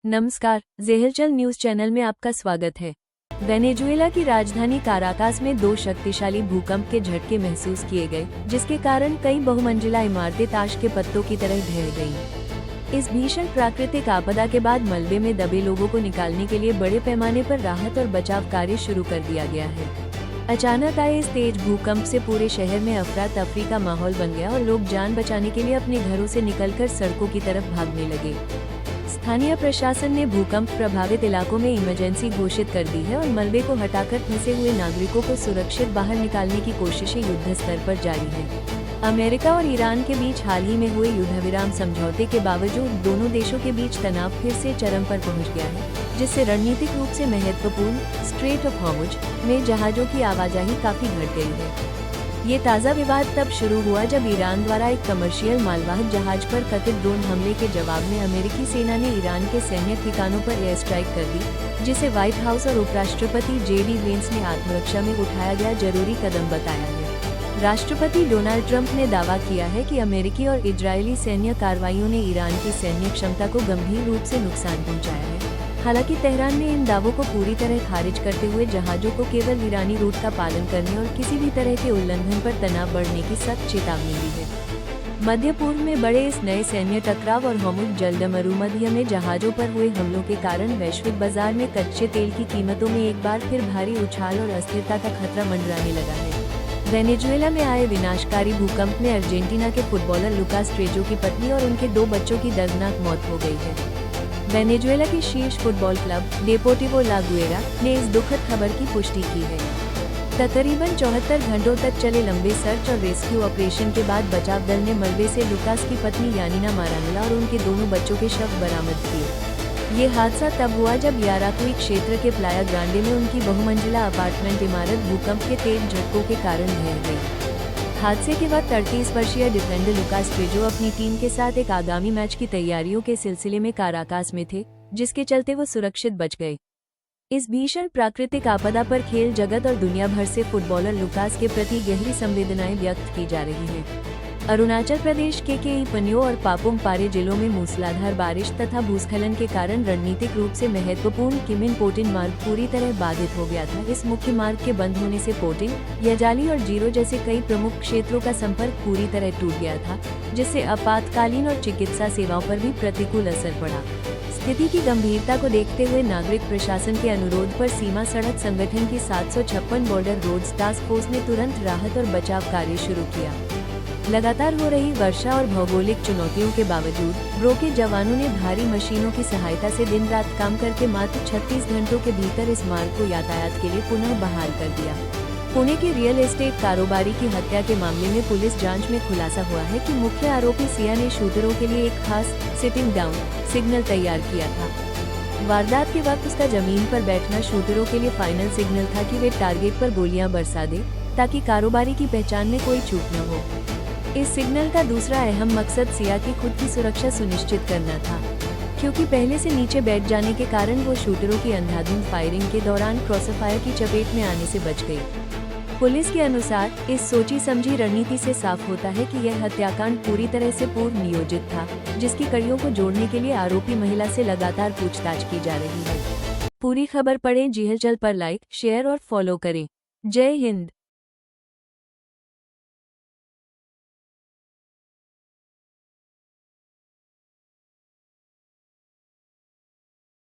नमस्कार, ज़ेहलचल news channel में आपका स्वागत है। वेनेजुएला की राजधानी काराकास में 2 शक्तिशाली भूकंप के झटके महसूस किए गए, जिसके कारण कई बहुमंजिला इमारतें ताश के पत्तों की तरह ढह गईं। इस भीषण प्राकृतिक आपदा के बाद मलबे में दबे लोगों को निकालने के लिए बड़े पैमाने पर राहत और बचाव कार्य शुरू कर दिया गया है। अचानक आए इस तेज भूकंप से पूरे शहर में अफरा तफरी का माहौल बन गया और लोग जान बचाने के लिए अपने घरों से निकलकर सड़कों की तरफ भागने लगे। स्थानीय प्रशासन ने भूकंप प्रभावित इलाकों में इमरजेंसी घोषित कर दी है और मलबे को हटाकर फंसे हुए नागरिकों को सुरक्षित बाहर निकालने की कोशिशें युद्ध स्तर पर जारी हैं। अमेरिका और ईरान के बीच हाल ही में हुए युद्धविराम समझौते के बावजूद दोनों देशों के बीच तनाव फिर से चरम पर पहुंच गया है, जिससे रणनीतिक रूप से महत्वपूर्ण स्ट्रेट ऑफ हॉर्मुज में जहाजों की आवाजाही काफी घट गई है। ये ताज़ा विवाद तब शुरू हुआ जब ईरान द्वारा एक कमर्शियल मालवाहक जहाज पर कथित ड्रोन हमले के जवाब में अमेरिकी सेना ने ईरान के सैन्य ठिकानों पर एयर स्ट्राइक कर दी, जिसे व्हाइट हाउस और उपराष्ट्रपति JD वेंस ने आत्मरक्षा में उठाया गया जरूरी कदम बताया है। राष्ट्रपति डोनाल्ड ट्रंप ने दावा किया है कि अमेरिकी और इजरायली सैन्य कार्रवाइयों ने ईरान की सैन्य क्षमता को गंभीर रूप से नुकसान पहुंचाया है। हालांकि तेहरान ने इन दावों को पूरी तरह खारिज करते हुए जहाजों को केवल ईरानी रूट का पालन करने और किसी भी तरह के उल्लंघन पर तनाव बढ़ने की सख्त चेतावनी दी है। मध्य पूर्व में बड़े इस नए सैन्य टकराव और हॉर्मुज जलदमरुमध्य में जहाजों पर हुए हमलों के कारण वैश्विक बाजार में कच्चे तेल की कीमतों में एक बार फिर भारी उछाल और अस्थिरता का खतरा मंडराने लगा है। वेनेजुएला में आए विनाशकारी भूकंप में अर्जेंटीना के फुटबॉलर लुकास ट्रेजो की पत्नी और उनके 2 बच्चों की दर्दनाक मौत हो गई है। वेनेजुएला की शीर्ष फुटबॉल क्लब डेपोर्टिवो ला गुएरा ने इस दुखद खबर की पुष्टि की है। तकरीबन 74 घंटों तक चले लंबे सर्च और रेस्क्यू ऑपरेशन के बाद बचाव दल ने मलबे से लुकास की पत्नी यानिना मारानुला और उनके दोनों बच्चों के शव बरामद किए। ये हादसा तब हुआ जब याराकुई क्षेत्र के प्लाया ग्रांडे में उनकी बहुमंजिला अपार्टमेंट इमारत भूकंप के तेज झटकों के कारण ढह गई। हादसे के वक्त 38 वर्षीय डिफेंडर लुकास ट्रेजो अपनी टीम के साथ एक आगामी मैच की तैयारियों के सिलसिले में काराकास में थे, जिसके चलते वो सुरक्षित बच गए। इस भीषण प्राकृतिक आपदा पर खेल जगत और दुनिया भर से फुटबॉलर लुकास के प्रति गहरी संवेदनाएं व्यक्त की जा रही हैं। अरुणाचल प्रदेश के पनियो और पापुम पारे जिलों में मूसलाधार बारिश तथा भूस्खलन के कारण रणनीतिक रूप से महत्वपूर्ण किमिन पोटिन मार्ग पूरी तरह बाधित हो गया था। इस मुख्य मार्ग के बंद होने से पोटिन, यजाली और जीरो जैसे कई प्रमुख क्षेत्रों का संपर्क पूरी तरह टूट गया था, जिससे आपातकालीन और चिकित्सा सेवाओं पर भी प्रतिकूल असर पड़ा। स्थिति की गंभीरता को देखते हुए नागरिक प्रशासन के अनुरोध पर सीमा सड़क संगठन की 756 बॉर्डर रोड्स टास्क फोर्स ने तुरंत राहत और बचाव कार्य शुरू किया। लगातार हो रही वर्षा और भौगोलिक चुनौतियों के बावजूद ब्रो के जवानों ने भारी मशीनों की सहायता से दिन रात काम करके मात्र 36 घंटों के भीतर इस मार्ग को यातायात के लिए पुनः बहाल कर दिया। पुणे के रियल एस्टेट कारोबारी की हत्या के मामले में पुलिस जांच में खुलासा हुआ है कि मुख्य आरोपी सिया ने शूटरों के लिए एक खास सिटिंग डाउन सिग्नल तैयार किया था। वारदात के वक्त उसका जमीन पर बैठना शूटरों के लिए फाइनल सिग्नल था कि वे टारगेट पर गोलियां बरसा दे, ताकि कारोबारी की पहचान में कोई चूक न हो। इस सिग्नल का दूसरा अहम मकसद सिया की खुद की सुरक्षा सुनिश्चित करना था, क्योंकि पहले से नीचे बैठ जाने के कारण वो शूटरों की अंधाधुंध फायरिंग के दौरान क्रॉसफायर की चपेट में आने से बच गई। पुलिस के अनुसार इस सोची समझी रणनीति से साफ होता है कि यह हत्याकांड पूरी तरह से पूर्व नियोजित था, जिसकी कड़ियों को जोड़ने के लिए आरोपी महिला से लगातार पूछताछ की जा रही है। पूरी खबर पढ़ें ज़ेहलचल पर लाइक, शेयर और फॉलो करें। जय हिंद।